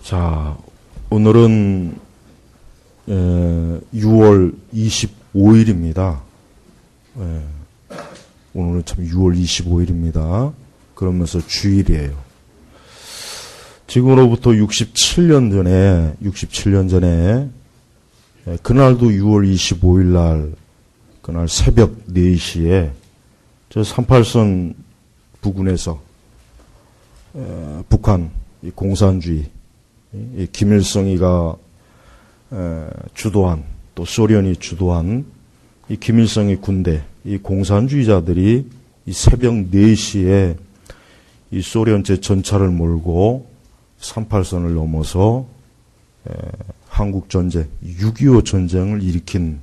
자, 오늘은 6월 25일입니다. 오늘은 참 6월 25일입니다. 그러면서 주일이에요. 지금으로부터 67년 전에 그날도 6월 25일 날 그날 새벽 4시에 저 38선 부근에서 북한 이 공산주의 이 김일성이가 주도한 또 소련이 주도한 이 김일성의 군대 이 공산주의자들이 이 새벽 4시에 이 소련제 전차를 몰고 38선을 넘어서 한국 전쟁 6.25 전쟁을 일으킨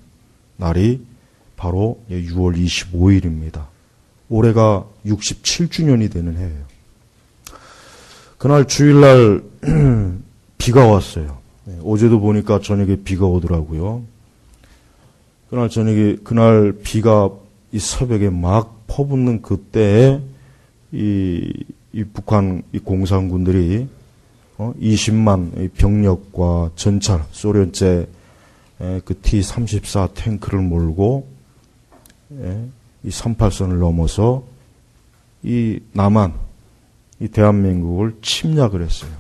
날이 바로 6월 25일입니다. 올해가 67주년이 되는 해예요. 그날 주일날 비가 왔어요. 어제도 보니까 저녁에 비가 오더라고요. 그날 비가 이 새벽에 막 퍼붓는 그때에 이 북한 이 공산군들이 20만 병력과 전차, 소련제 그 T-34 탱크를 몰고 이 38선을 넘어서 이 남한, 이 대한민국을 침략을 했어요.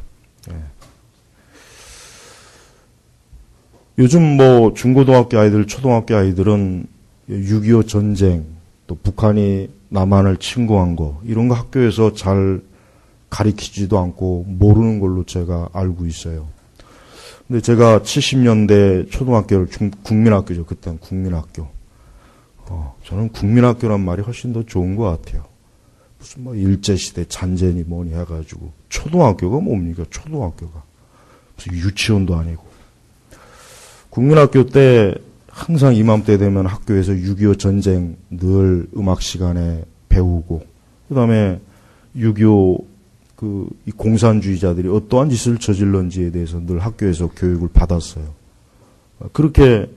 요즘 뭐 중고등학교 아이들, 초등학교 아이들은 6.25 전쟁, 또 북한이 남한을 침공한 거, 이런 거 학교에서 잘 가르치지도 않고 모르는 걸로 제가 알고 있어요. 근데 제가 70년대 초등학교를 국민학교죠. 그때는 국민학교. 저는 국민학교란 말이 훨씬 더 좋은 것 같아요. 무슨 뭐 일제시대 잔재니 뭐니 해가지고. 초등학교가 뭡니까? 초등학교가. 무슨 유치원도 아니고. 국민학교 때 항상 이맘때 되면 학교에서 6.25 전쟁 늘 음악 시간에 배우고, 그 다음에 6.25 이 공산주의자들이 어떠한 짓을 저질렀는지에 대해서 늘 학교에서 교육을 받았어요. 그렇게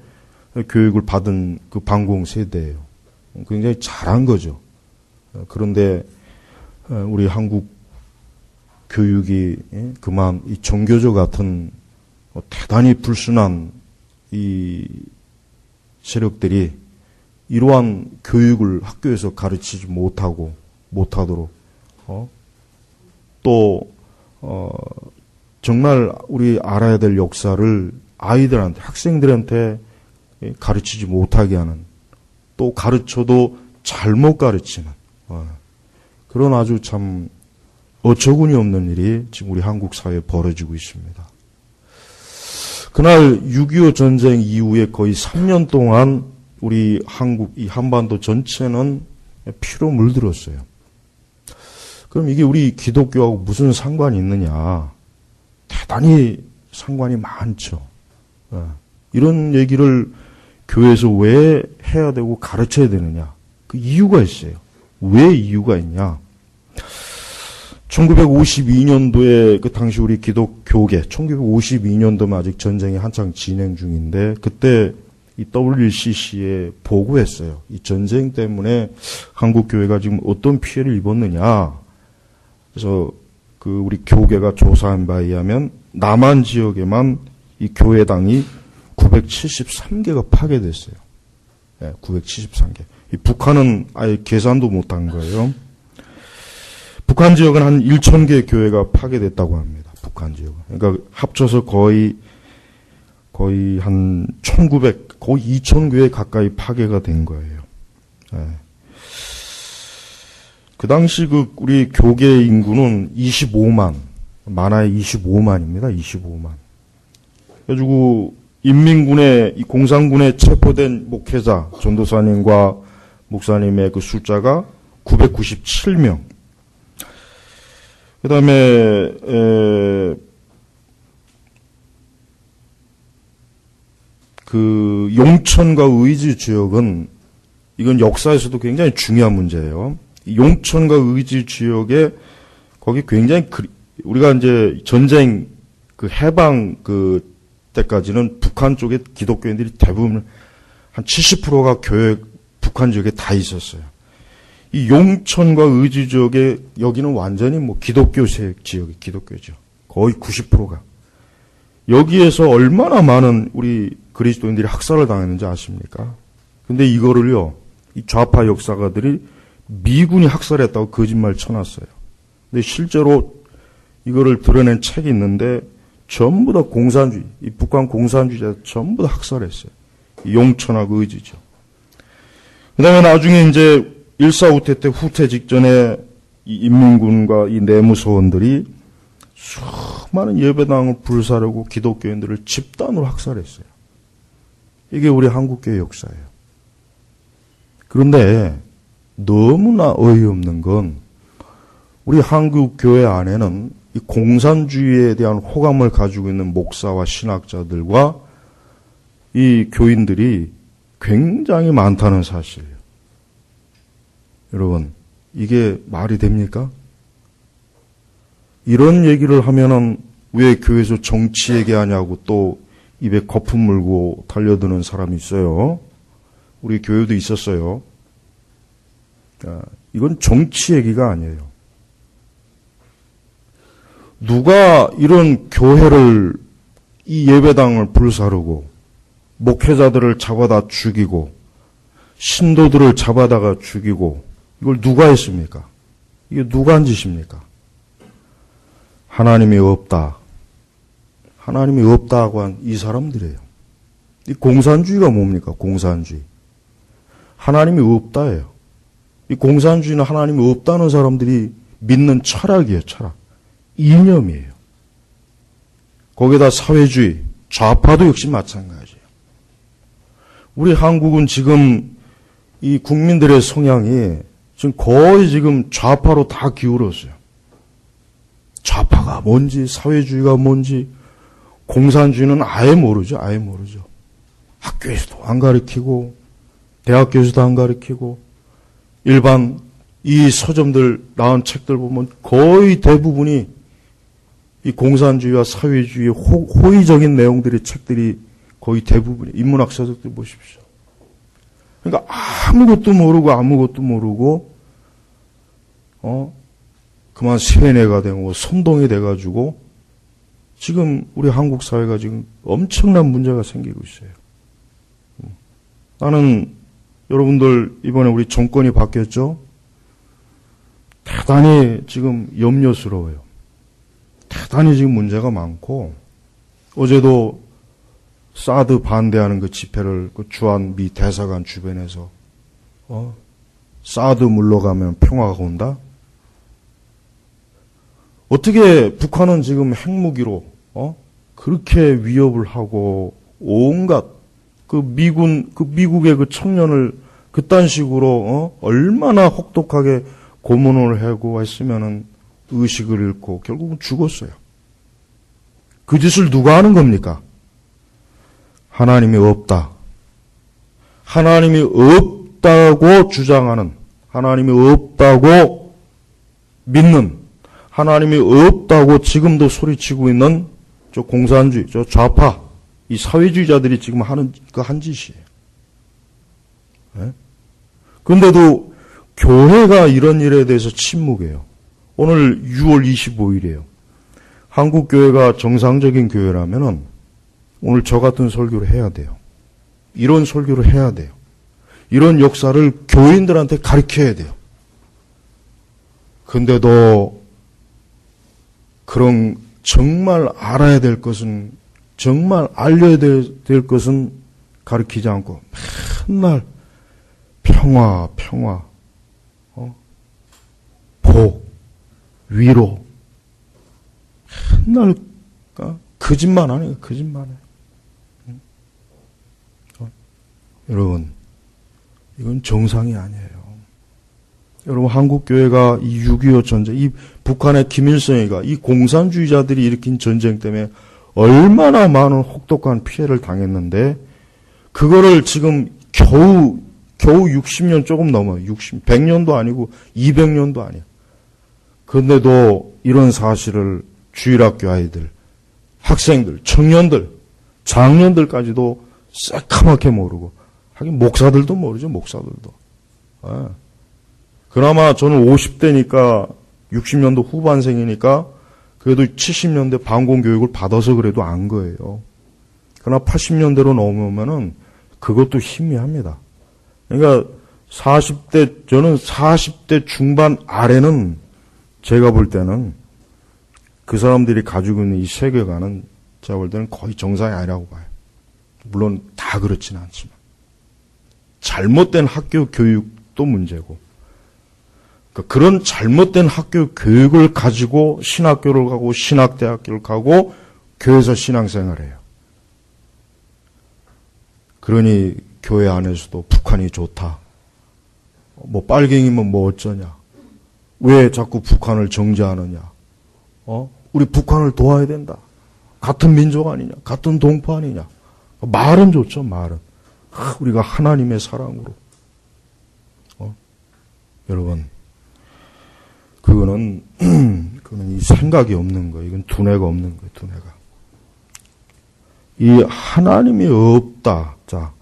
교육을 받은 그 반공 세대예요. 굉장히 잘한 거죠. 그런데 우리 한국 교육이 그만 이 종교조 같은 대단히 불순한 이 세력들이 이러한 교육을 학교에서 가르치지 못하도록 또 정말 우리 알아야 될 역사를 아이들한테, 학생들한테 가르치지 못하게 하는, 또 가르쳐도 잘못 가르치는 그런 아주 참 어처구니 없는 일이 지금 우리 한국 사회에 벌어지고 있습니다. 그날 6.25 전쟁 이후에 거의 3년 동안 우리 한국, 이 한반도 전체는 피로 물들었어요. 그럼 이게 우리 기독교하고 무슨 상관이 있느냐? 대단히 상관이 많죠. 이런 얘기를 교회에서 왜 해야 되고 가르쳐야 되느냐? 그 이유가 있어요. 왜 이유가 있냐? 1952년도에 그 당시 우리 기독교계, 1952년도면 아직 전쟁이 한창 진행 중인데, 그때 이 WCC에 보고했어요. 이 전쟁 때문에 한국 교회가 지금 어떤 피해를 입었느냐? 그래서 그 우리 교계가 조사한 바에 의하면 남한 지역에만 이 교회당이 973개가 파괴됐어요. 973개. 이 북한은 아예 계산도 못한 거예요. 북한 지역은 한 1,000개 교회가 파괴됐다고 합니다. 북한 지역은. 그러니까 합쳐서 거의 한 1,900, 거의 2,000교회 가까이 파괴가 된 거예요. 그 당시 우리 교계 인구는 25만, 많아야 25만입니다. 25만. 그래가지고 인민군의, 이 공산군에 체포된 목회자, 전도사님과 목사님의 그 숫자가 997명. 그 다음에, 그 용천과 의지 지역은, 이건 역사에서도 굉장히 중요한 문제예요. 용천과 의지 지역에 거기 굉장히 우리가 이제 전쟁 그 해방 그 때까지는 북한 쪽에 기독교인들이 대부분 한 70%가 북한 지역에 다 있었어요. 이 용천과 의지 지역에 여기는 완전히 뭐 기독교 지역이 기독교죠. 거의 90%가. 여기에서 얼마나 많은 우리 그리스도인들이 학살을 당했는지 아십니까? 근데 이거를요, 이 좌파 역사가들이 미군이 학살했다고 거짓말 쳐놨어요. 근데 실제로 이거를 드러낸 책이 있는데 전부 다 공산주의, 이 북한 공산주의자 전부 다 학살했어요. 용천하고 의지죠. 그 다음에 나중에 이제 1.4 후퇴 때 후퇴 직전에 이 인민군과 이 내무소원들이 수많은 예배당을 불사르고 기독교인들을 집단으로 학살했어요. 이게 우리 한국교회 역사예요. 그런데 너무나 어이없는 건 우리 한국교회 안에는 이 공산주의에 대한 호감을 가지고 있는 목사와 신학자들과 이 교인들이 굉장히 많다는 사실이에요. 여러분, 이게 말이 됩니까? 이런 얘기를 하면은 왜 교회에서 정치 얘기하냐고 또 입에 거품 물고 달려드는 사람이 있어요. 우리 교회도 있었어요. 이건 정치 얘기가 아니에요. 누가 이런 교회를, 이 예배당을 불사르고 목회자들을 잡아다 죽이고 신도들을 잡아다가 죽이고 이걸 누가 했습니까? 이게 누가 한 짓입니까? 하나님이 없다. 하나님이 없다고 한 이 사람들이에요. 이 공산주의가 뭡니까? 공산주의. 하나님이 없다예요. 이 공산주의는 하나님이 없다는 사람들이 믿는 철학이에요, 철학. 이념이에요. 거기다 사회주의, 좌파도 역시 마찬가지예요. 우리 한국은 지금 이 국민들의 성향이 지금 거의 지금 좌파로 다 기울었어요. 좌파가 뭔지, 사회주의가 뭔지, 공산주의는 아예 모르죠, 아예 모르죠. 학교에서도 안 가르치고, 대학교에서도 안 가르치고, 일반 이 서점들, 나온 책들 보면 거의 대부분이 이 공산주의와 사회주의의 호의적인 내용들의 책들이 거의 대부분이, 인문학 서적들 보십시오. 그러니까 아무것도 모르고, 그만 세뇌가 되고, 선동이 돼가지고, 지금 우리 한국 사회가 지금 엄청난 문제가 생기고 있어요. 나는 여러분들 이번에 우리 정권이 바뀌었죠? 대단히 지금 염려스러워요. 대단히 지금 문제가 많고, 어제도 사드 반대하는 그 집회를 그 주한 미 대사관 주변에서, 사드 물러가면 평화가 온다? 어떻게 북한은 지금 핵무기로, 그렇게 위협을 하고, 온갖, 미국의 그 청년을 그딴 식으로, 얼마나 혹독하게 고문을 하고 했으면은 의식을 잃고 결국은 죽었어요. 그 짓을 누가 하는 겁니까? 하나님이 없다. 하나님이 없다고 주장하는, 하나님이 없다고 믿는, 하나님이 없다고 지금도 소리치고 있는 저 공산주의, 저 좌파, 이 사회주의자들이 지금 하는 그 한 짓이에요. 네? 그런데도 교회가 이런 일에 대해서 침묵해요. 오늘 6월 25일이에요. 한국 교회가 정상적인 교회라면은 오늘 저 같은 설교를 해야 돼요. 이런 설교를 해야 돼요. 이런 역사를 교인들한테 가르쳐야 돼요. 근데도 그런 정말 알아야 될 것은, 정말 알려야 될 것은 가르치지 않고 맨날 평화, 복, 위로, 맨날 거짓말 아니에요, 거짓말해. 여러분, 이건 정상이 아니에요. 여러분, 한국교회가 이 6.25 전쟁, 이 북한의 김일성이가 이 공산주의자들이 일으킨 전쟁 때문에 얼마나 많은 혹독한 피해를 당했는데, 그거를 지금 겨우 60년 조금 넘어요. 100년도 아니고 200년도 아니에요. 그런데도 이런 사실을 주일학교 아이들, 학생들, 청년들, 장년들까지도 새카맣게 모르고, 하긴 목사들도 모르죠, 목사들도. 아. 그나마 저는 50대니까 60년도 후반생이니까 그래도 70년대 반공교육을 받아서 그래도 안 거예요. 그러나 80년대로 넘으면은 그것도 희미합니다. 그러니까 저는 40대 중반 아래는 제가 볼 때는 그 사람들이 가지고 있는 이 세계관은 제가 볼 때는 거의 정상이 아니라고 봐요. 물론 다 그렇지는 않지만. 잘못된 학교 교육도 문제고, 그러니까 그런 잘못된 학교 교육을 가지고 신학교를 가고 신학대학교를 가고 교회에서 신앙생활을 해요. 그러니 교회 안에서도 북한이 좋다. 뭐 빨갱이면 뭐 어쩌냐. 왜 자꾸 북한을 정죄하느냐. 우리 북한을 도와야 된다. 같은 민족 아니냐. 같은 동포 아니냐. 말은 좋죠, 말은. 우리가 하나님의 사랑으로. 여러분, 그거는 이 생각이 없는 거예요. 이건 두뇌가 없는 거예요, 두뇌가. 이 하나님이 없다. 자,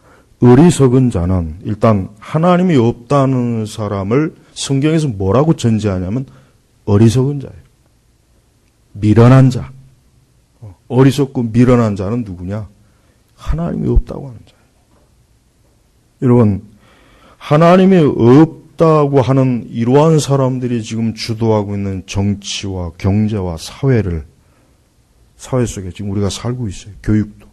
어리석은 자는 일단 하나님이 없다는 사람을 성경에서 뭐라고 전제하냐면 어리석은 자예요. 미련한 자. 어리석고 미련한 자는 누구냐? 하나님이 없다고 하는 자예요. 여러분, 하나님이 없다고 하는 이러한 사람들이 지금 주도하고 있는 정치와 경제와 사회 속에 지금 우리가 살고 있어요. 교육도.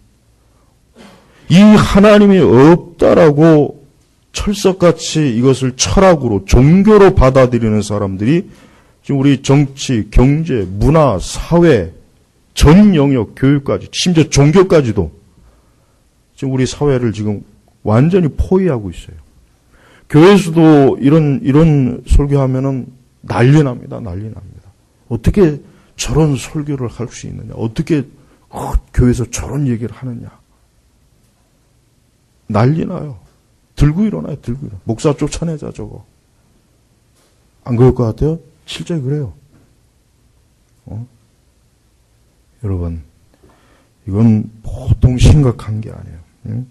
이 하나님이 없다라고 철석같이 이것을 철학으로 종교로 받아들이는 사람들이 지금 우리 정치, 경제, 문화, 사회 전 영역, 교육까지 심지어 종교까지도 지금 우리 사회를 지금 완전히 포위하고 있어요. 교회에서도 이런 설교하면은 난리 납니다. 어떻게 저런 설교를 할 수 있느냐? 어떻게 교회에서 저런 얘기를 하느냐? 난리 나요. 들고 일어나요. 목사 쫓아내자 저거. 안 그럴 것 같아요? 실제 그래요. 여러분, 이건 보통 심각한 게 아니에요. 응?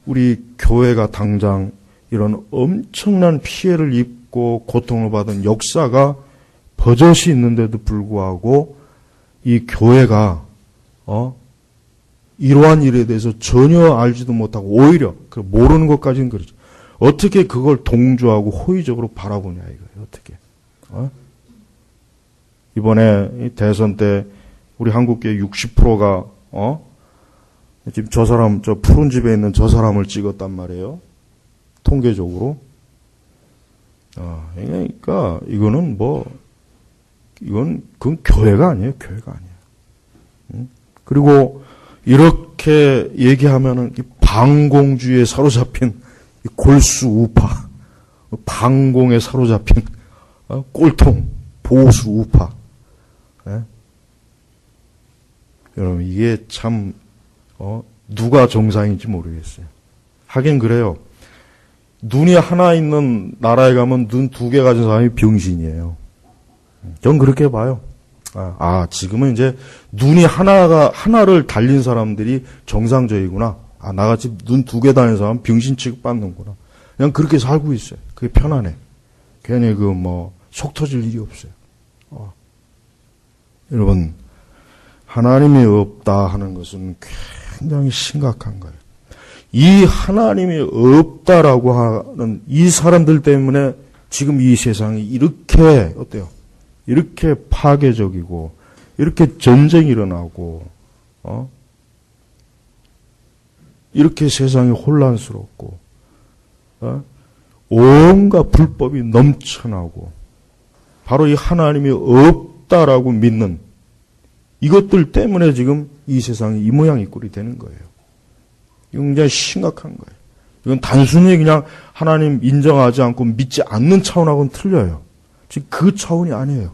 우리 교회가 당장 이런 엄청난 피해를 입고 고통을 받은 역사가 버젓이 있는데도 불구하고 이 교회가 이러한 일에 대해서 전혀 알지도 못하고 오히려 모르는 것까지는 그렇죠. 어떻게 그걸 동조하고 호의적으로 바라보냐 이거예요. 어떻게? 이번에 대선 때 우리 한국교회 60%가 지금 저 푸른 집에 있는 저 사람을 찍었단 말이에요. 통계적으로. 그러니까 그건 교회가 아니에요. 그리고 이렇게 얘기하면은 방공주의에 사로잡힌 골수 우파, 방공에 사로잡힌 꼴통, 보수 우파. 여러분, 이게 참 누가 정상인지 모르겠어요. 하긴 그래요. 눈이 하나 있는 나라에 가면 눈 2개 가진 사람이 병신이에요. 전 그렇게 봐요. 지금은 이제 눈이 하나를 달린 사람들이 정상적이구나. 나같이 눈 2개 달린 사람은 병신 취급받는구나. 그냥 그렇게 살고 있어요. 그게 편안해. 괜히 속 터질 일이 없어요. 여러분, 하나님이 없다 하는 것은 굉장히 심각한 거예요. 이 하나님이 없다라고 하는 이 사람들 때문에 지금 이 세상이 이렇게 어때요? 이렇게 파괴적이고 이렇게 전쟁이 일어나고 이렇게 세상이 혼란스럽고 온갖 불법이 넘쳐나고 바로 이 하나님이 없다라고 믿는 이것들 때문에 지금 이 세상이 이 모양 이 꼴이 되는 거예요. 이건 굉장히 심각한 거예요. 이건 단순히 그냥 하나님 인정하지 않고 믿지 않는 차원하고는 틀려요. 지금 그 차원이 아니에요.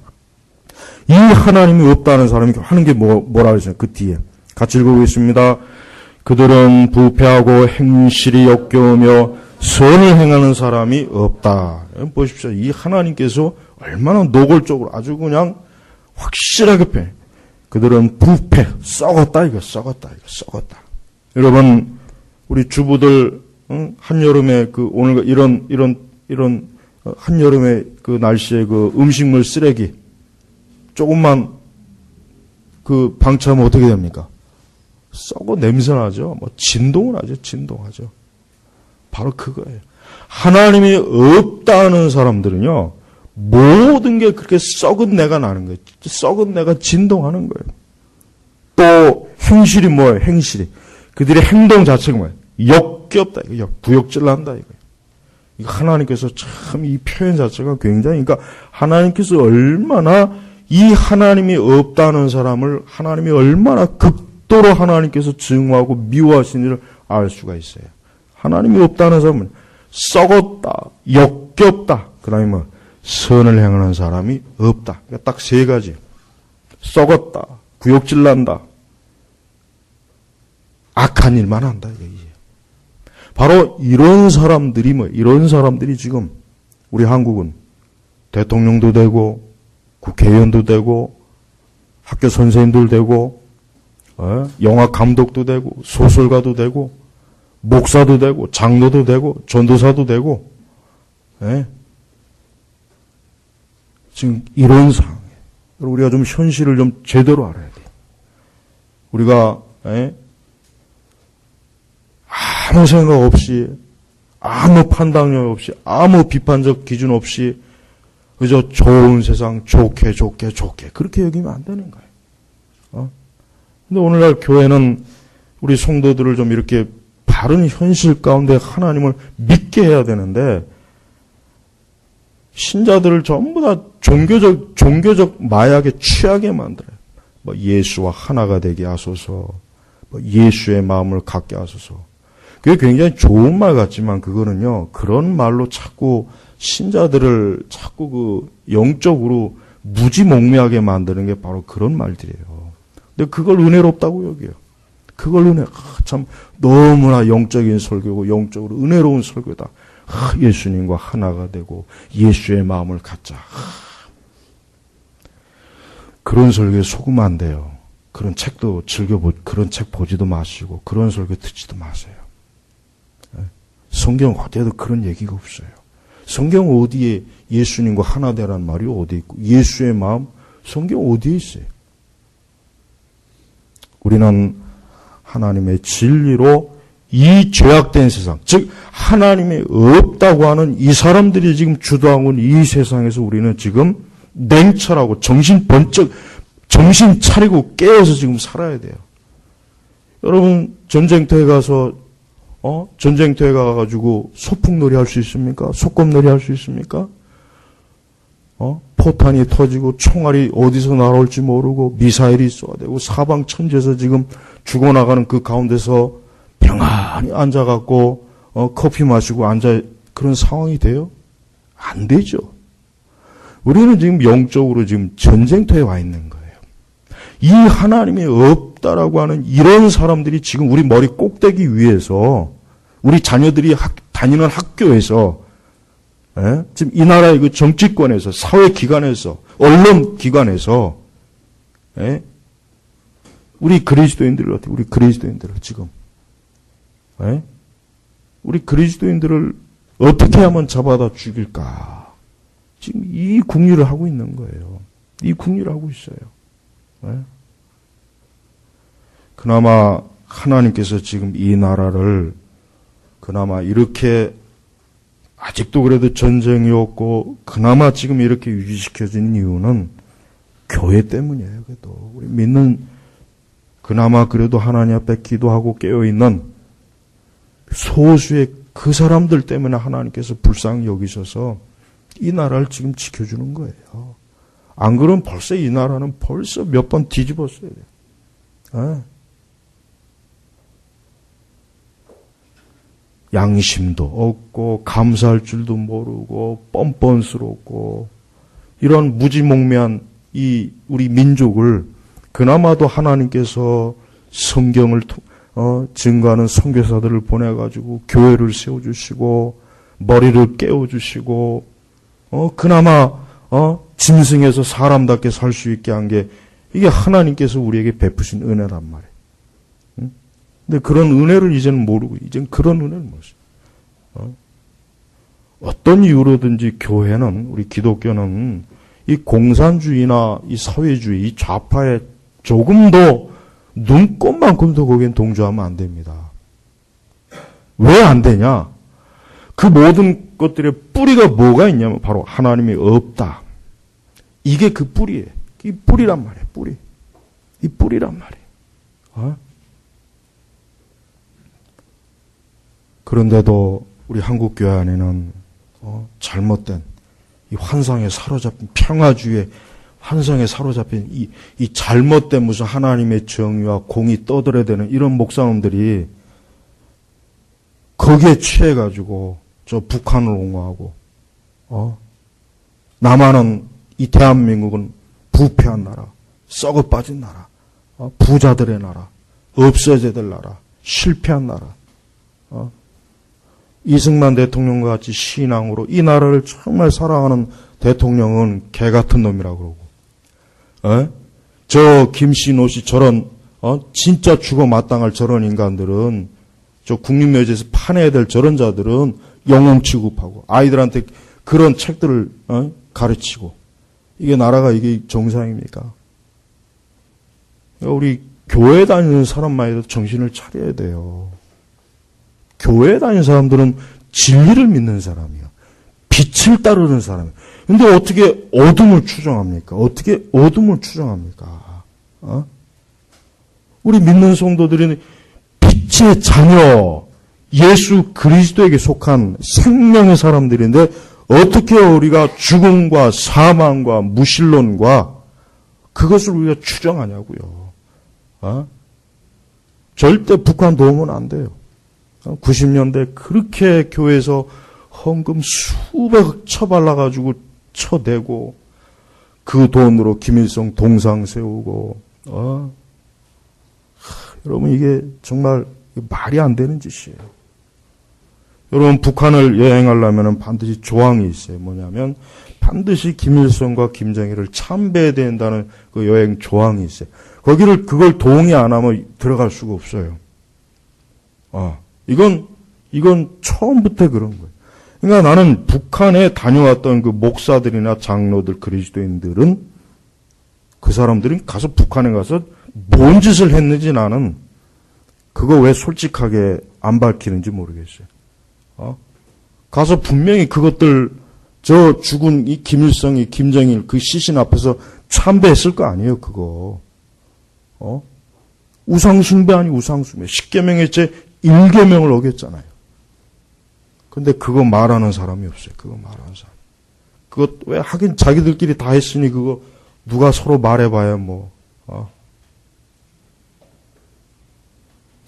이 하나님이 없다는 사람이 하는 게 뭐라 그러죠? 그 뒤에. 같이 읽어보겠습니다. 그들은 부패하고 행실이 역겨우며 선을 행하는 사람이 없다. 보십시오. 이 하나님께서 얼마나 노골적으로 아주 그냥 확실하게 표현해요. 그들은 부패, 썩었다. 여러분, 우리 주부들, 한여름에 오늘 이런 한여름에 그 날씨에 그 음식물 쓰레기, 조금만 그 방치하면 어떻게 됩니까? 썩어 냄새나죠. 뭐 진동을 하죠. 진동하죠. 바로 그거예요. 하나님이 없다는 사람들은요, 모든 게 그렇게 썩은 내가 나는 거예요. 썩은 내가 진동하는 거예요. 또 행실이 뭐예요? 행실이. 그들의 행동 자체가 뭐예요? 역겹다. 이거 구역질 난다. 이거 하나님께서 참 이 표현 자체가 굉장히, 그러니까 하나님께서 얼마나 이 하나님이 없다는 사람을 하나님이 얼마나 극도로 하나님께서 증오하고 미워하시는지를 알 수가 있어요. 하나님이 없다는 사람은 썩었다, 역겹다, 그 다음에 뭐 선을 행하는 사람이 없다. 그러니까 딱 세 가지. 썩었다, 구역질 난다, 악한 일만 한다. 이게. 바로 이런 사람들이 이런 사람들이 지금 우리 한국은 대통령도 되고 국회의원도 되고 학교 선생님들 되고 영화 감독도 되고 소설가도 되고 목사도 되고 장로도 되고 전도사도 되고 지금 이런 상황이에요. 우리가 좀 현실을 좀 제대로 알아야 돼요. 우리가 아무 생각 없이, 아무 판단력 없이, 아무 비판적 기준 없이 그저 좋은 세상 좋게 그렇게 여기면 안 되는 거예요. 근데 오늘날 교회는 우리 성도들을 좀 이렇게 바른 현실 가운데 하나님을 믿게 해야 되는데, 신자들을 전부 다 종교적 마약에 취하게 만들어요. 뭐 예수와 하나가 되게 하소서, 뭐 예수의 마음을 갖게 하소서. 그게 굉장히 좋은 말 같지만 그거는요, 그런 말로 자꾸 신자들을 자꾸 그 영적으로 무지몽매하게 만드는 게 바로 그런 말들이에요. 근데 그걸 은혜롭다고 여겨요. 그걸 참 너무나 영적인 설교고 영적으로 은혜로운 설교다. 예수님과 하나가 되고 예수의 마음을 갖자. 그런 설교에 속으면 안 돼요. 그런 책도 그런 책 보지도 마시고 그런 설교 듣지도 마세요. 성경 어디에도 그런 얘기가 없어요. 성경 어디에 예수님과 하나 되라는 말이 어디 있고 예수의 마음 성경 어디에 있어요? 우리는 하나님의 진리로 이 죄악된 세상, 즉 하나님이 없다고 하는 이 사람들이 지금 주도하고 있는 이 세상에서 우리는 지금 냉철하고 정신 차리고 깨어서 지금 살아야 돼요. 여러분 전쟁터에 가서 전쟁터에 가가지고 소풍놀이 할 수 있습니까? 소꿉놀이 할 수 있습니까? 포탄이 터지고 총알이 어디서 날아올지 모르고 미사일이 쏘아대고 사방천지에서 지금 죽어나가는 그 가운데서 평안히 앉아갖고 커피 마시고 그런 상황이 돼요? 안 되죠. 우리는 지금 영적으로 지금 전쟁터에 와 있는 거예요. 이 하나님이 없다라고 하는 이런 사람들이 지금 우리 머리 꼭대기 위에서 우리 자녀들이 다니는 학교에서 지금 이 나라의 그 정치권에서 사회기관에서 언론기관에서 우리 그리스도인들을 어떻게 우리 그리스도인들을 지금 우리 그리스도인들을 어떻게 하면 잡아다 죽일까? 지금 이 궁리를 하고 있는 거예요. 이 궁리를 하고 있어요. 그나마 하나님께서 지금 이 나라를 그나마 이렇게 아직도 그래도 전쟁이 없고 그나마 지금 이렇게 유지시켜지는 이유는 교회 때문이에요. 그래도 우리 믿는 그나마 그래도 하나님 앞에 기도하고 깨어있는 소수의 그 사람들 때문에 하나님께서 불쌍히 여기셔서 이 나라를 지금 지켜주는 거예요. 안 그러면 벌써 이 나라는 벌써 몇 번 뒤집었어야 돼요. 양심도 없고 감사할 줄도 모르고 뻔뻔스럽고 이런 무지몽매한 이 우리 민족을 그나마도 하나님께서 성경을 증거하는 선교사들을 보내가지고 교회를 세워주시고 머리를 깨워주시고 그나마 짐승에서 사람답게 살 수 있게 한 게 이게 하나님께서 우리에게 베푸신 은혜란 말이에요. 근데 그런 은혜를 이제는 모르고 이제는 그런 은혜를 모르죠. 어떤 이유로든지 교회는 우리 기독교는 이 공산주의나 이 사회주의, 이 좌파에 조금 더 눈꼽만큼도 거기엔 동조하면 안 됩니다. 왜 안 되냐? 그 모든 것들의 뿌리가 뭐가 있냐면 바로 하나님이 없다. 이게 그 뿌리예요. 이 뿌리란 말이에요. 뿌리. 이 뿌리란 말이에요. 어? 그런데도 우리 한국교회 안에는 잘못된 이 환상에 사로잡힌 평화주의의 환상에 사로잡힌 이 잘못된 무슨 하나님의 정의와 공이 떠들어대는 이런 목사님들이 거기에 취해가지고 저 북한을 옹호하고 남한은 이 대한민국은 부패한 나라, 썩어 빠진 나라, 부자들의 나라, 없어져야 될 나라, 실패한 나라. 이승만 대통령과 같이 신앙으로 이 나라를 정말 사랑하는 대통령은 개 같은 놈이라고 그러고, 저 김신호 씨 저런 진짜 죽어 마땅할 저런 인간들은 저 국립묘지에서 파내야 될 저런 자들은 영웅 취급하고 아이들한테 그런 책들을 가르치고 이게 나라가 이게 정상입니까? 우리 교회 다니는 사람만이라도 정신을 차려야 돼요. 교회 다니는 사람들은 진리를 믿는 사람이에요. 빛을 따르는 사람이에요. 근데 어떻게 어둠을 추종합니까? 어떻게 어둠을 추종합니까? 우리 믿는 성도들은 빛의 자녀, 예수 그리스도에게 속한 생명의 사람들인데 어떻게 우리가 죽음과 사망과 무신론과 그것을 우리가 추정하냐고요. 절대 북한 도움은 안 돼요. 90년대 그렇게 교회에서 헌금 수백 처발라가지고 쳐대고 그 돈으로 김일성 동상 세우고 여러분 이게 정말 말이 안 되는 짓이에요. 여러분 북한을 여행하려면 반드시 조항이 있어요. 뭐냐면 반드시 김일성과 김정일을 참배해야 된다는 그 여행 조항이 있어요. 그걸 동의 안 하면 들어갈 수가 없어요. 이건 처음부터 그런 거예요. 그러니까 나는 북한에 다녀왔던 그 목사들이나 장로들, 그리스도인들은 그 사람들이 가서 북한에 가서 뭔 짓을 했는지 나는 그거 왜 솔직하게 안 밝히는지 모르겠어요. 가서 분명히 그것들 저 죽은 이 김일성이 김정일 그 시신 앞에서 참배했을 거 아니에요, 그거. 우상숭배 아니 우상숭배. 10계명의 제 1계명을 어겼잖아요. 근데 그거 말하는 사람이 없어요. 그거 말하는 사람. 그거 왜 하긴 자기들끼리 다 했으니 그거 누가 서로 말해봐야 뭐.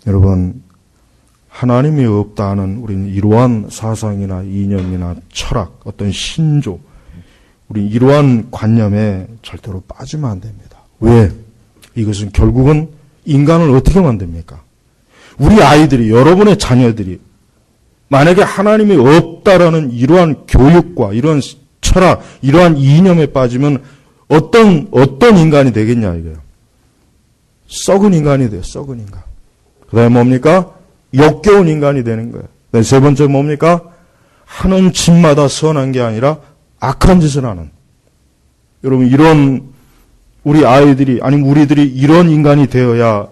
여러분 하나님이 없다는 우리는 이러한 사상이나 이념이나 철학, 어떤 신조, 우리 이러한 관념에 절대로 빠지면 안 됩니다. 왜? 이것은 결국은 인간을 어떻게 만듭니까? 우리 아이들이, 여러분의 자녀들이 만약에 하나님이 없다라는 이러한 교육과 이러한 철학, 이러한 이념에 빠지면 어떤 인간이 되겠냐 이거예요. 썩은 인간이 돼요. 썩은 인간. 그 다음에 뭡니까? 역겨운 인간이 되는 거예요. 세 번째 뭡니까? 하는 짓마다 선한 게 아니라 악한 짓을 하는. 여러분 이런 우리 아이들이 아니면 우리들이 이런 인간이 되어야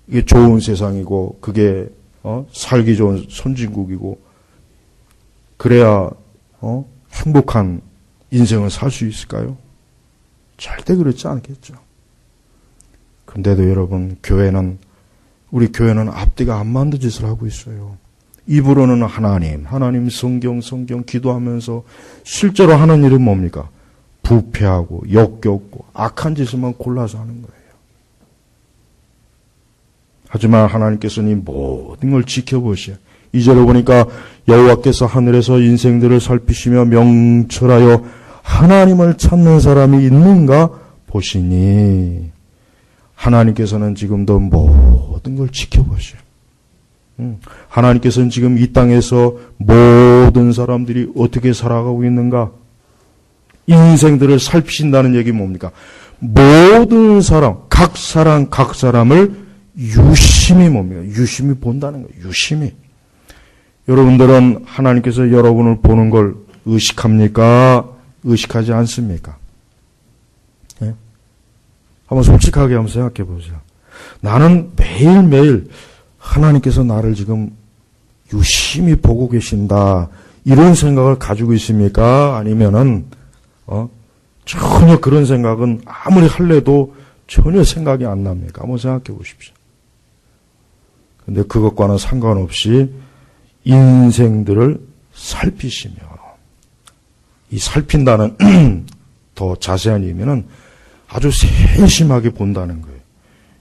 이게 좋은 세상이고 그게 살기 좋은 선진국이고 그래야 행복한 인생을 살 수 있을까요? 절대 그렇지 않겠죠. 근데도 여러분 우리 교회는 앞뒤가 안 맞는 짓을 하고 있어요. 입으로는 하나님 성경 기도하면서 실제로 하는 일은 뭡니까? 부패하고 역겹고 악한 짓을만 골라서 하는 거예요. 하지만 하나님께서는 이 모든 걸 지켜보시오. 2절에 보니까 여호와께서 하늘에서 인생들을 살피시며 명철하여 하나님을 찾는 사람이 있는가 보시니 하나님께서는 지금도 모든 걸 지켜보시오. 하나님께서는 지금 이 땅에서 모든 사람들이 어떻게 살아가고 있는가 인생들을 살피신다는 얘기 뭡니까? 모든 사람, 각 사람을 유심히 뭡니까? 유심히 본다는 거예요. 유심히. 여러분들은 하나님께서 여러분을 보는 걸 의식합니까? 의식하지 않습니까? 한번 솔직하게 한번 생각해 보세요. 나는 매일매일 하나님께서 나를 지금 유심히 보고 계신다. 이런 생각을 가지고 있습니까? 아니면은, 전혀 그런 생각은 아무리 할래도 전혀 생각이 안 납니까? 한번 생각해 보십시오. 근데 그것과는 상관없이 인생들을 살피시며, 이 살핀다는 더 자세한 의미는 아주 세심하게 본다는 거예요.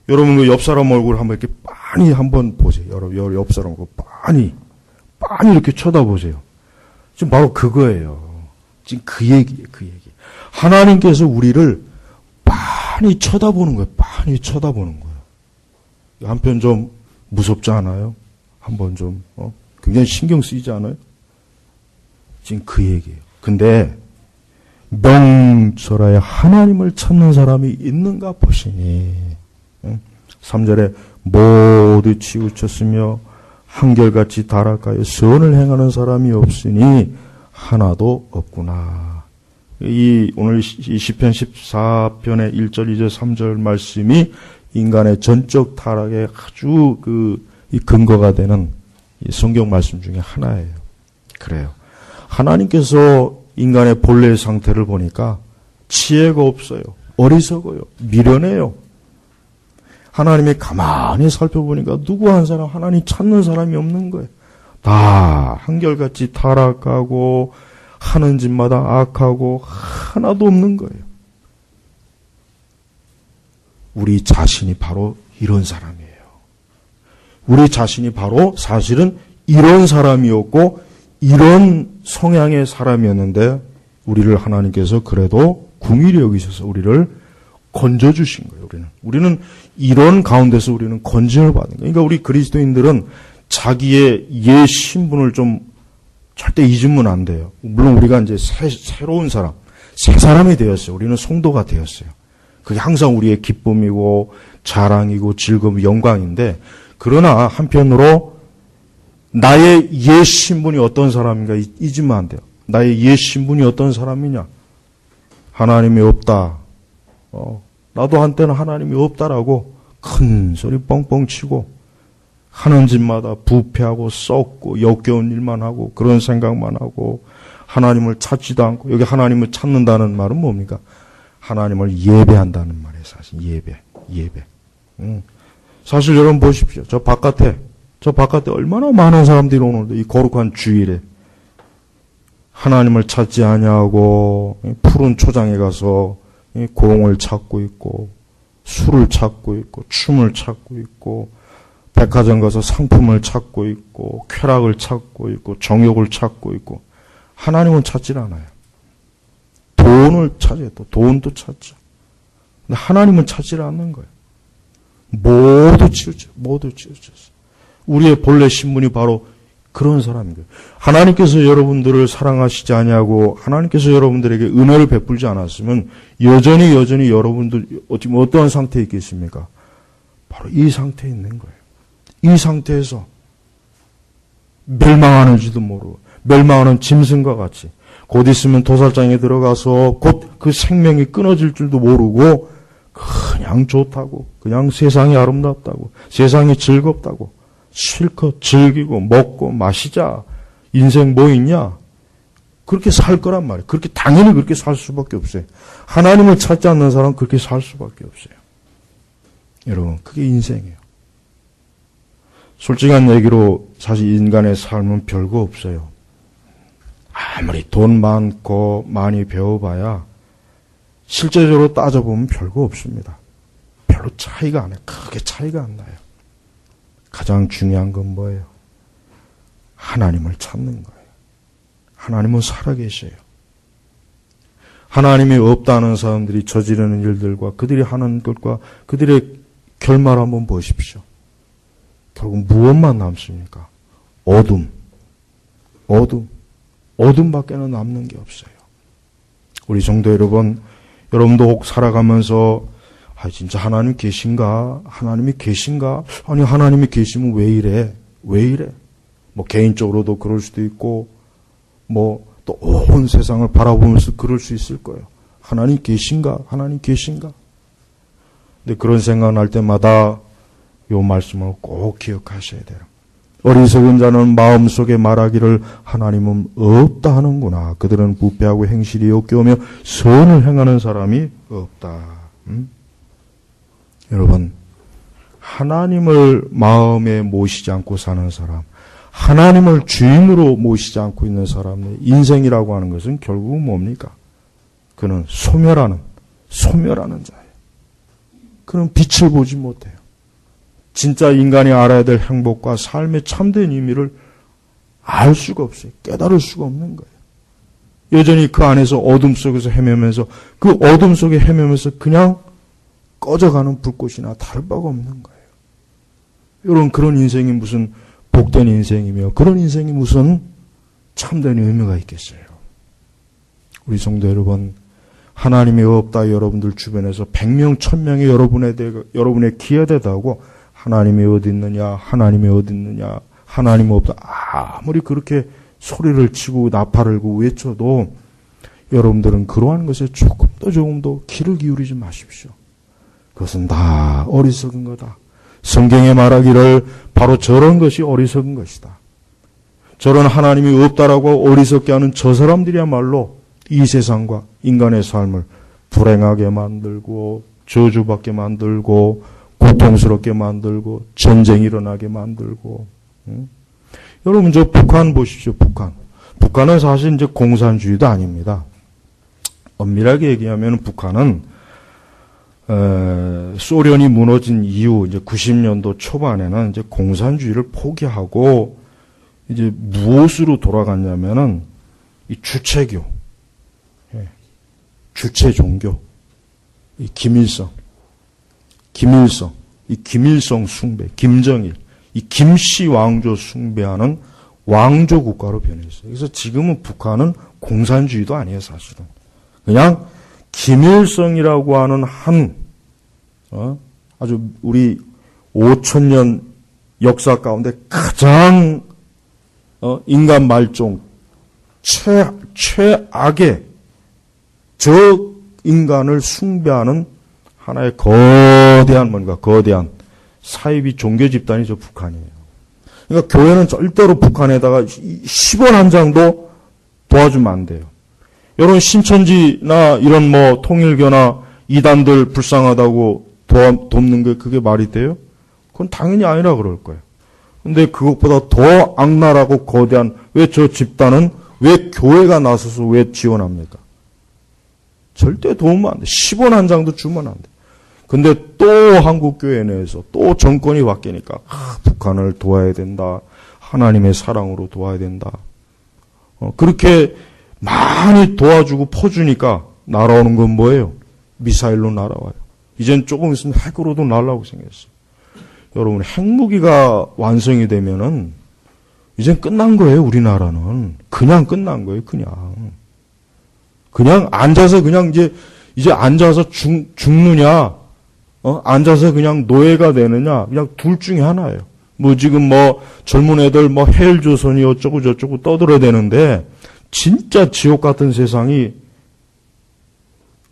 여러분 그 옆 사람 얼굴 한번 이렇게 빤히 한번 보세요. 여러분 옆 사람 얼굴 빤히 이렇게 쳐다보세요. 지금 바로 그거예요. 지금 그 얘기예요. 그 얘기. 하나님께서 우리를 빤히 쳐다보는 거예요. 빤히 쳐다보는 거예요. 한편 좀 무섭지 않아요? 한번 좀 굉장히 신경 쓰이지 않아요? 지금 그 얘기예요. 근데 명철하여 하나님을 찾는 사람이 있는가 보시니 3절에 모두 치우쳤으며 한결같이 타락하여 선을 행하는 사람이 없으니 하나도 없구나. 오늘 이 시편 14편의 1절, 2절, 3절 말씀이 인간의 전적 타락의 아주 이 근거가 되는 이 성경 말씀 중에 하나예요. 그래요. 하나님께서 인간의 본래의 상태를 보니까 지혜가 없어요. 어리석어요. 미련해요. 하나님이 가만히 살펴보니까 누구 한 사람 하나님 찾는 사람이 없는 거예요. 다 한결같이 타락하고 하는 짓마다 악하고 하나도 없는 거예요. 우리 자신이 바로 이런 사람이에요. 우리 자신이 바로 사실은 이런 사람이었고 이런 성향의 사람이었는데 우리를 하나님께서 그래도 긍휼히 여기셔서 우리를 건져주신 거예요. 우리는 이런 가운데서 우리는 건짐을 받는 거예요. 그러니까 우리 그리스도인들은 자기의 옛 신분을 좀 절대 잊으면 안 돼요. 물론 우리가 이제 새로운 사람, 새 사람이 되었어요. 우리는 성도가 되었어요. 그게 항상 우리의 기쁨이고 자랑이고 즐거움, 영광인데 그러나 한편으로 나의 옛 신분이 어떤 사람인가 잊으면 안 돼요. 나의 옛 신분이 어떤 사람이냐? 하나님이 없다. 나도 한때는 하나님이 없다라고 큰 소리 뻥뻥 치고 하는 짓마다 부패하고 썩고 역겨운 일만 하고 그런 생각만 하고 하나님을 찾지도 않고 여기 하나님을 찾는다는 말은 뭡니까? 하나님을 예배한다는 말이에요. 사실 예배. 사실 여러분 보십시오. 저 바깥에 얼마나 많은 사람들이 오는데 이 거룩한 주일에 하나님을 찾지 아니하고 푸른 초장에 가서 공을 찾고 있고 술을 찾고 있고 춤을 찾고 있고 백화점 가서 상품을 찾고 있고 쾌락을 찾고 있고 정욕을 찾고 있고 하나님은 찾질 않아요. 돈을 찾아요. 또 돈도 찾죠. 근데 하나님은 찾질 않는 거예요. 모두 치우쳤어요. 우리의 본래 신분이 바로 그런 사람인 거예요. 하나님께서 여러분들을 사랑하시지 아니하고 하나님께서 여러분들에게 은혜를 베풀지 않았으면 여전히 여러분들 지금 어떠한 상태에 있겠습니까? 바로 이 상태에 있는 거예요. 이 상태에서 멸망하는지도 모르고 멸망하는 짐승과 같이 곧 있으면 도살장에 들어가서 곧 그 생명이 끊어질 줄도 모르고 그냥 좋다고 그냥 세상이 아름답다고 세상이 즐겁다고 실컷 즐기고 먹고 마시자. 인생 뭐 있냐? 그렇게 살 거란 말이에요. 당연히 그렇게 살 수밖에 없어요. 하나님을 찾지 않는 사람은 그렇게 살 수밖에 없어요. 여러분, 그게 인생이에요. 솔직한 얘기로 사실 인간의 삶은 별거 없어요. 아무리 돈 많고 많이 배워봐야 실제적으로 따져보면 별거 없습니다. 별로 차이가 안 나요. 크게 차이가 안 나요. 가장 중요한 건 뭐예요? 하나님을 찾는 거예요. 하나님은 살아계셔요. 하나님이 없다는 사람들이 저지르는 일들과 그들이 하는 것과 그들의 결말을 한번 보십시오. 결국 무엇만 남습니까? 어둠밖에는 남는 게 없어요. 우리 성도 여러분도 혹 살아가면서 진짜 하나님 계신가? 하나님이 계신가? 아니 하나님이 계시면 왜 이래? 뭐 개인적으로도 그럴 수도 있고 뭐 또 온 세상을 바라보면서 그럴 수 있을 거예요. 하나님 계신가? 근데 그런 생각 날 때마다 요 말씀을 꼭 기억하셔야 돼요. 어리석은 자는 마음속에 말하기를 하나님은 없다 하는구나. 그들은 부패하고 행실이 역겨우며 선을 행하는 사람이 없다. 여러분, 하나님을 마음에 모시지 않고 사는 사람, 하나님을 주인으로 모시지 않고 있는 사람의 인생이라고 하는 것은 결국은 뭡니까? 그는 소멸하는 자예요. 그는 빛을 보지 못해요. 진짜 인간이 알아야 될 행복과 삶의 참된 의미를 알 수가 없어요. 깨달을 수가 없는 거예요. 여전히 그 안에서 어둠 속에서 헤매면서 그 어둠 속에 헤매면서 그냥 꺼져가는 불꽃이나 다를 바가 없는 거예요. 여러분, 그런 인생이 무슨 복된 인생이며 그런 인생이 무슨 참된 의미가 있겠어요. 우리 성도 여러분, 하나님이 없다 여러분들 주변에서 100명 1000명이 여러분의 기회되다고 하나님이 어디 있느냐, 하나님이 어디 있느냐, 하나님 없다. 아무리 그렇게 소리를 치고 나팔을 고 외쳐도 여러분들은 그러한 것에 조금 더 귀를 기울이지 마십시오. 그것은 다 어리석은 거다. 성경에 말하기를 바로 저런 것이 어리석은 것이다. 저런 하나님이 없다라고 어리석게 하는 저 사람들이야말로 이 세상과 인간의 삶을 불행하게 만들고 저주받게 만들고 고통스럽게 만들고 전쟁이 일어나게 만들고. 여러분, 저 북한 보십시오. 북한은 사실 이제 공산주의도 아닙니다. 엄밀하게 얘기하면 북한은 소련이 무너진 이후 이제 90년도 초반에는 이제 공산주의를 포기하고 이제 무엇으로 돌아갔냐면은 이 주체교, 주체 종교, 이 김일성, 이 김일성 숭배, 김정일, 이 김씨 왕조 숭배하는 왕조 국가로 변했어요. 그래서 지금은 북한은 공산주의도 아니에요, 사실은. 그냥 김일성이라고 하는 아주 우리 5000년 역사 가운데 가장 인간 말종 최악의 저 인간을 숭배하는 하나의 거대한 사이비 종교 집단이 저 북한이에요. 그러니까 교회는 절대로 북한에다가 10원 한 장도 도와주면 안 돼요. 여러분, 신천지나 이런 통일교나 이단들 불쌍하다고 돕는 게 그게 말이 돼요? 그건 당연히 아니라 그럴 거예요. 근데 그것보다 더 악랄하고 거대한 왜 저 집단은 왜 교회가 나서서 왜 지원합니까? 절대 도움은 안 돼. 10원 한 장도 주면 안 돼. 근데 또 한국교회 내에서 또 정권이 바뀌니까 북한을 도와야 된다. 하나님의 사랑으로 도와야 된다. 그렇게 많이 도와주고 퍼주니까 날아오는 건 뭐예요? 미사일로 날아와요. 이젠 조금 있으면 핵으로도 날아오고 생겼어요. 여러분, 핵무기가 완성이 되면은 이젠 끝난 거예요. 우리나라는 그냥 끝난 거예요. 그냥 앉아서 그냥 이제 앉아서 죽느냐, 앉아서 그냥 노예가 되느냐, 그냥 둘 중에 하나예요. 지금 젊은 애들 헬조선이 어쩌고 저쩌고 떠들어대는데 진짜 지옥 같은 세상이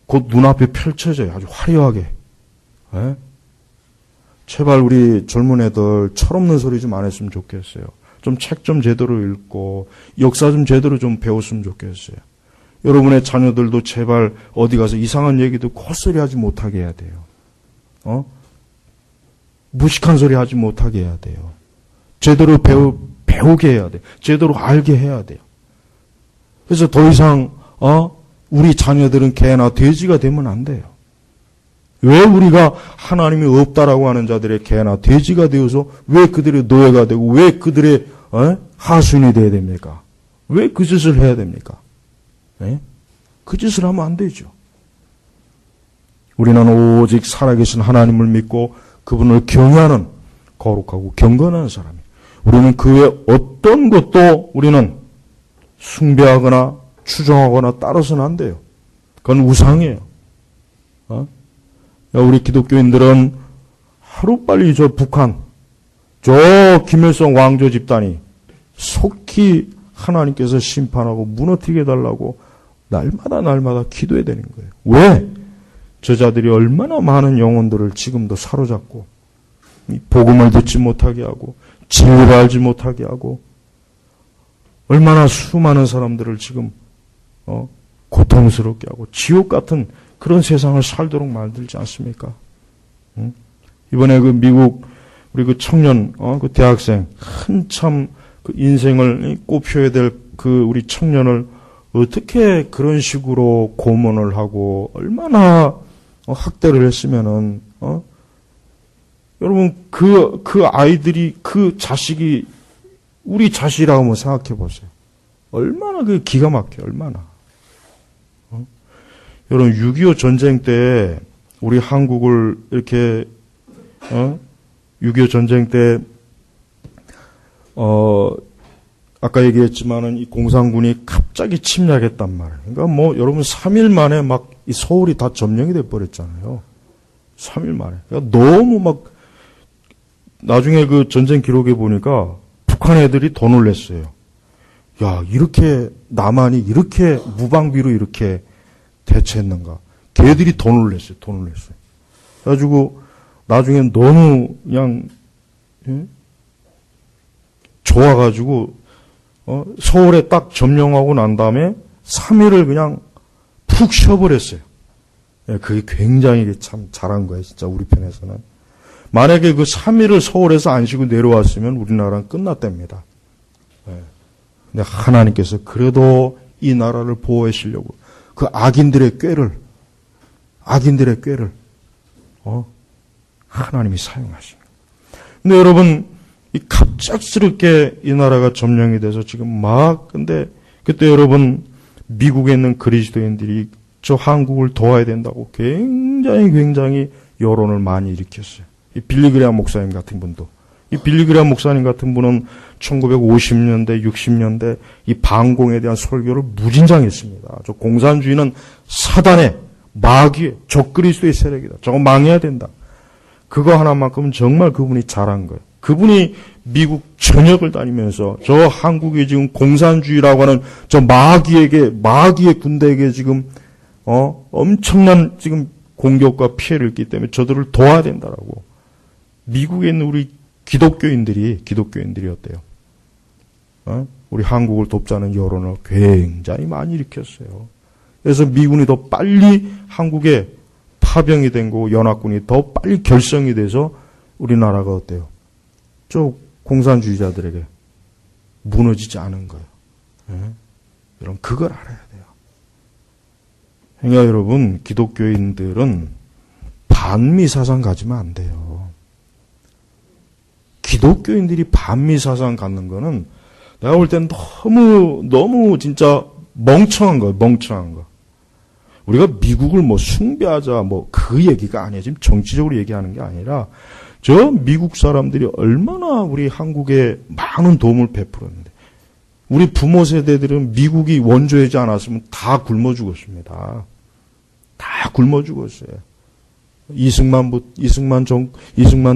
곧 눈앞에 펼쳐져요. 아주 화려하게. 에? 제발 우리 젊은 애들 철없는 소리 좀 안 했으면 좋겠어요. 좀 책 좀 제대로 읽고 역사 좀 제대로 좀 배웠으면 좋겠어요. 여러분의 자녀들도 제발 어디 가서 이상한 얘기도 콧소리 하지 못하게 해야 돼요. 무식한 소리 하지 못하게 해야 돼요. 제대로 배우게 해야 돼요. 제대로 알게 해야 돼요. 그래서 더 이상 우리 자녀들은 개나 돼지가 되면 안 돼요. 왜 우리가 하나님이 없다라고 하는 자들의 개나 돼지가 되어서 왜 그들의 노예가 되고 왜 그들의 하수인이 되어야 됩니까? 왜 그 짓을 해야 됩니까? 그 짓을 하면 안 되죠. 우리는 오직 살아계신 하나님을 믿고 그분을 경외하는 거룩하고 경건한 사람이에요. 우리는 그 외 어떤 것도 우리는 숭배하거나 추종하거나 따라서는 안 돼요. 그건 우상이에요. 우리 기독교인들은 하루빨리 저 북한, 저 김일성 왕조 집단이 속히 하나님께서 심판하고 무너뜨리게 해달라고 날마다 기도해야 되는 거예요. 왜? 저자들이 얼마나 많은 영혼들을 지금도 사로잡고 복음을 듣지 못하게 하고 진리를 알지 못하게 하고 얼마나 수많은 사람들을 지금 고통스럽게 하고 지옥 같은 그런 세상을 살도록 만들지 않습니까? 이번에 그 미국 우리 그 청년 그 대학생 한참 그 인생을 꼽혀야 될 그 우리 청년을 어떻게 그런 식으로 고문을 하고 얼마나 학대를 했으면은 여러분 그 아이들이 그 자식이 우리 자식이라고 한번 생각해 보세요. 얼마나 그 기가 막혀 얼마나. 여러분 6.25 전쟁 때 우리 한국을 이렇게 6.25 전쟁 때 아까 얘기했지만은 이 공산군이 갑자기 침략했단 말이에요. 그러니까 뭐 여러분 3일 만에 막 이 서울이 다 점령이 돼 버렸잖아요. 3일 만에. 그러니까 너무 막 나중에 그 전쟁 기록에 보니까 북한 애들이 더 놀랬어요. 야, 이렇게 남한이 이렇게 무방비로 이렇게 대처했는가? 걔들이 더 놀랬어요. 더 놀랬어요. 그래가지고 나중에 너무 그냥 좋아가지고 서울에 딱 점령하고 난 다음에 3일을 그냥 푹 쉬어버렸어요. 그게 굉장히 참 잘한 거예요. 진짜 우리 편에서는. 만약에 그 3일을 서울에서 안 쉬고 내려왔으면 우리나라는 끝났답니다. 근데 하나님께서 그래도 이 나라를 보호하시려고 그 악인들의 꾀를 하나님이 사용하신 거예요. 근데 여러분 이 갑작스럽게 이 나라가 점령이 돼서 지금 근데 그때 여러분 미국에 있는 그리스도인들이 저 한국을 도와야 된다고 굉장히 여론을 많이 일으켰어요. 이 빌리그레암 목사님 같은 분도. 이 빌리그레암 목사님 같은 분은 1950년대, 60년대 이 반공에 대한 설교를 무진장했습니다. 저 공산주의는 사단의 마귀의 적그리스도의 세력이다. 저거 망해야 된다. 그거 하나만큼은 정말 그분이 잘한 거예요. 그분이 미국 전역을 다니면서 저 한국이 지금 공산주의라고 하는 저 마귀의 군대에게 지금 엄청난 지금 공격과 피해를 입기 때문에 저들을 도와야 된다라고. 미국에 있는 우리 기독교인들이 어때요? 우리 한국을 돕자는 여론을 굉장히 많이 일으켰어요. 그래서 미군이 더 빨리 한국에 파병이 된 거고 연합군이 더 빨리 결성이 돼서 우리나라가 어때요? 저 공산주의자들에게 무너지지 않은 거예요. 여러분 그걸 알아야 돼요. 그러니까 여러분 기독교인들은 반미 사상 가지면 안 돼요. 기독교인들이 반미 사상 갖는 거는 내가 볼 땐 너무 진짜 멍청한 거예요. 멍청한 거. 우리가 미국을 뭐 숭배하자 그 얘기가 아니에요. 지금 정치적으로 얘기하는 게 아니라 저 미국 사람들이 얼마나 우리 한국에 많은 도움을 베풀었는데 우리 부모 세대들은 미국이 원조하지 않았으면 다 굶어 죽었습니다. 다 굶어 죽었어요. 이승만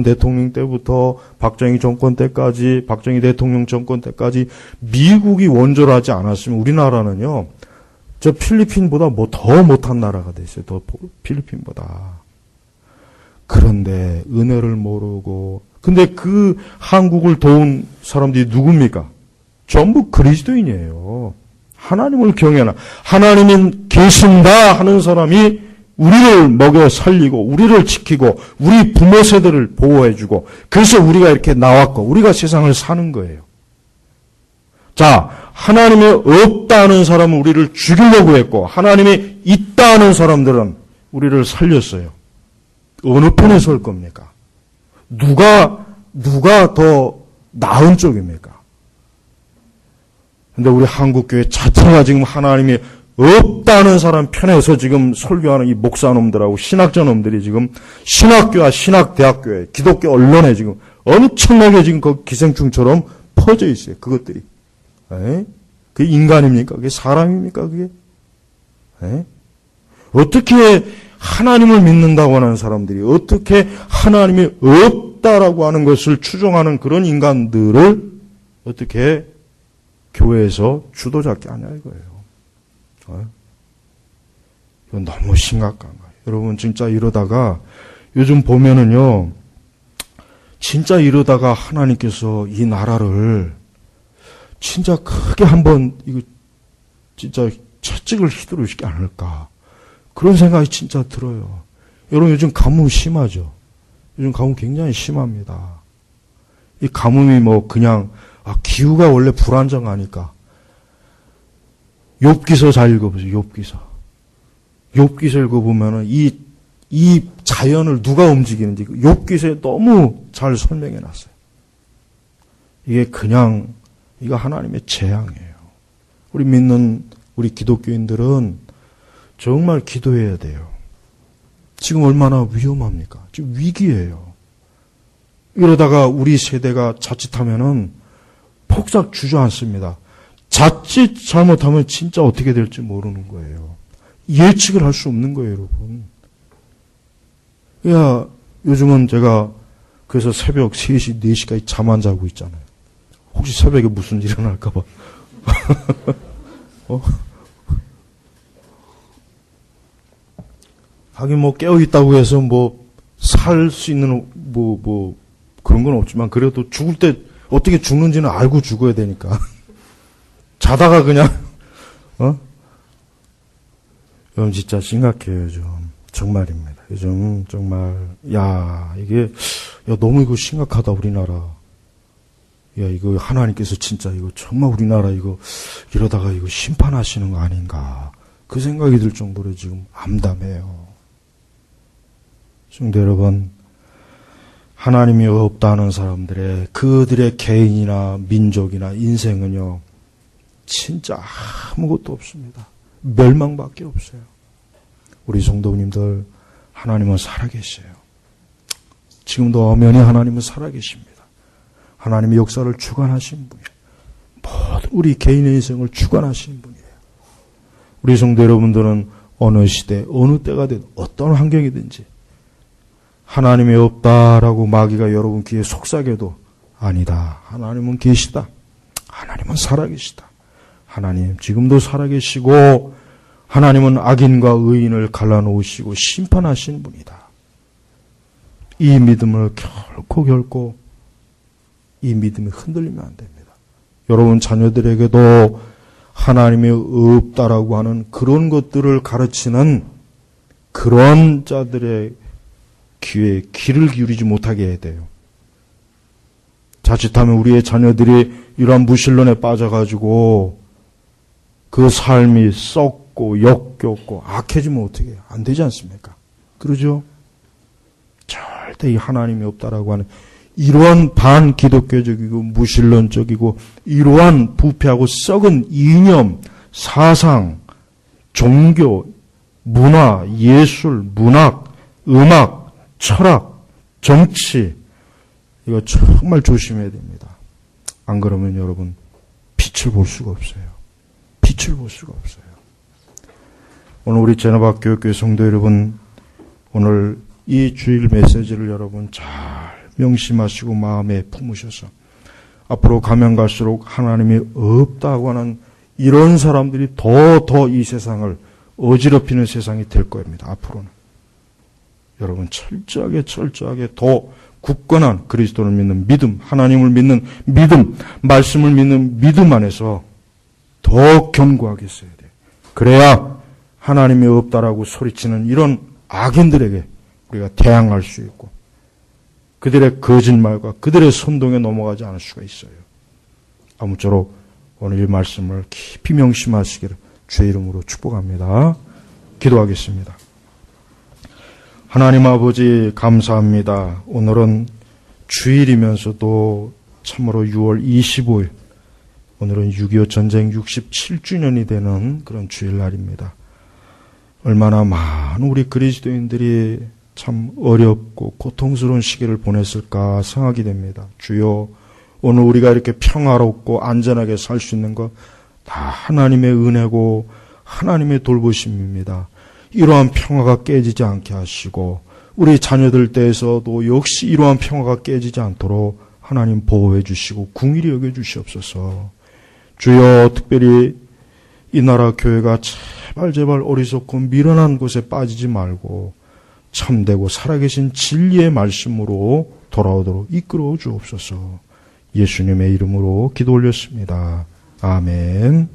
대통령 때부터 박정희 대통령 정권 때까지 미국이 원조를 하지 않았으면 우리나라는요, 저 필리핀보다 더 못한 나라가 됐어요. 더 필리핀보다. 그런데 은혜를 모르고, 근데 그 한국을 도운 사람들이 누굽니까? 전부 그리스도인이에요. 하나님을 경외하나, 하나님이 계신다 하는 사람이 우리를 먹여 살리고 우리를 지키고 우리 부모 세대를 보호해주고 그래서 우리가 이렇게 나왔고 우리가 세상을 사는 거예요. 자, 하나님이 없다 하는 사람은 우리를 죽이려고 했고 하나님이 있다 하는 사람들은 우리를 살렸어요. 어느 편에 설 겁니까? 누가 더 나은 쪽입니까? 근데 우리 한국교회 자체가 지금 하나님이 없다는 사람 편에서 지금 설교하는 이 목사놈들하고 신학자놈들이 지금 신학교와 신학대학교에 기독교 언론에 지금 엄청나게 지금 그 기생충처럼 퍼져 있어요. 그것들이. 그게 인간입니까? 그게 사람입니까? 그게? 어떻게 하나님을 믿는다고 하는 사람들이 어떻게 하나님이 없다라고 하는 것을 추종하는 그런 인간들을 어떻게 교회에서 주도잡게 하냐 이거예요. 이건 너무 심각한 거예요. 여러분 진짜 이러다가 요즘 보면은요, 진짜 이러다가 하나님께서 이 나라를 진짜 크게 한번 이거 진짜 채찍을 휘두르시지 않을까, 그런 생각이 진짜 들어요. 여러분 요즘 가뭄 심하죠? 요즘 가뭄 굉장히 심합니다. 이 가뭄이 뭐 그냥 기후가 원래 불안정하니까. 욥기서 잘 읽어보세요. 욥기서 읽어보면은 이 자연을 누가 움직이는지 욥기서에 너무 잘 설명해 놨어요. 이게 그냥 이거 하나님의 재앙이에요. 우리 믿는 우리 기독교인들은 정말 기도해야 돼요. 지금 얼마나 위험합니까? 지금 위기예요. 이러다가 우리 세대가 자칫하면은 폭삭 주저앉습니다. 자칫 잘못하면 진짜 어떻게 될지 모르는 거예요. 예측을 할 수 없는 거예요, 여러분. 야, 요즘은 제가 그래서 새벽 3시, 4시까지 잠 안 자고 있잖아요. 혹시 새벽에 무슨 일이 일어날까봐. 하긴 뭐 깨어있다고 해서 뭐 살 수 있는 뭐 그런 건 없지만 그래도 죽을 때 어떻게 죽는지는 알고 죽어야 되니까. 자다가 그냥 여러분 진짜 심각해요, 요즘. 정말입니다. 요즘 정말 이게 너무 이거 심각하다, 우리나라. 이거 하나님께서 진짜 이거 정말 우리나라 이거 이러다가 이거 심판하시는 거 아닌가, 그 생각이 들 정도로 지금 암담해요. 성도 여러분, 하나님이 없다는 사람들의 그들의 개인이나 민족이나 인생은요 진짜 아무것도 없습니다. 멸망밖에 없어요. 우리 성도님들, 하나님은 살아계셔요. 지금도 엄연히 하나님은 살아계십니다. 하나님의 역사를 주관하신 분이에요. 모든 우리 개인의 인생을 주관하신 분이에요. 우리 성도 여러분들은 어느 시대, 어느 때가 되든 어떤 환경이든지 하나님이 없다라고 마귀가 여러분 귀에 속삭여도 아니다, 하나님은 계시다, 하나님은 살아계시다, 하나님 지금도 살아계시고 하나님은 악인과 의인을 갈라놓으시고 심판하신 분이다. 이 믿음을 결코 이 믿음이 흔들리면 안 됩니다. 여러분 자녀들에게도 하나님이 없다라고 하는 그런 것들을 가르치는 그런 자들의 귀에 귀를 기울이지 못하게 해야 돼요. 자칫하면 우리의 자녀들이 이러한 무신론에 빠져가지고 그 삶이 썩고 역겹고 악해지면 어떻게 해요? 안 되지 않습니까? 그러죠? 절대 이 하나님이 없다라고 하는 이러한 반기독교적이고 무신론적이고 이러한 부패하고 썩은 이념, 사상, 종교, 문화, 예술, 문학, 음악, 철학, 정치, 이거 정말 조심해야 됩니다. 안 그러면 여러분 빛을 볼 수가 없어요. 빛을 볼 수가 없어요. 오늘 우리 제노박 교육교회 성도 여러분, 오늘 이 주일 메시지를 여러분 잘 명심하시고 마음에 품으셔서 앞으로 가면 갈수록 하나님이 없다고 하는 이런 사람들이 더 이 세상을 어지럽히는 세상이 될 겁니다. 앞으로는. 여러분 철저하게 더 굳건한 그리스도를 믿는 믿음, 하나님을 믿는 믿음, 말씀을 믿는 믿음 안에서 더 견고하게 써야 돼요. 그래야 하나님이 없다라고 소리치는 이런 악인들에게 우리가 대항할 수 있고 그들의 거짓말과 그들의 선동에 넘어가지 않을 수가 있어요. 아무쪼록 오늘 이 말씀을 깊이 명심하시기를 주의 이름으로 축복합니다. 기도하겠습니다. 하나님 아버지 감사합니다. 오늘은 주일이면서도 참으로 6월 25일, 오늘은 6.25 전쟁 67주년이 되는 그런 주일날입니다. 얼마나 많은 우리 그리스도인들이 참 어렵고 고통스러운 시기를 보냈을까 생각이 됩니다. 주여, 오늘 우리가 이렇게 평화롭고 안전하게 살 수 있는 것 다 하나님의 은혜고 하나님의 돌보심입니다. 이러한 평화가 깨지지 않게 하시고 우리 자녀들 때에서도 역시 이러한 평화가 깨지지 않도록 하나님 보호해 주시고 긍휼히 여겨 주시옵소서. 주여, 특별히 이 나라 교회가 제발 어리석고 미련한 곳에 빠지지 말고 참되고 살아계신 진리의 말씀으로 돌아오도록 이끌어 주옵소서. 예수님의 이름으로 기도 올렸습니다. 아멘.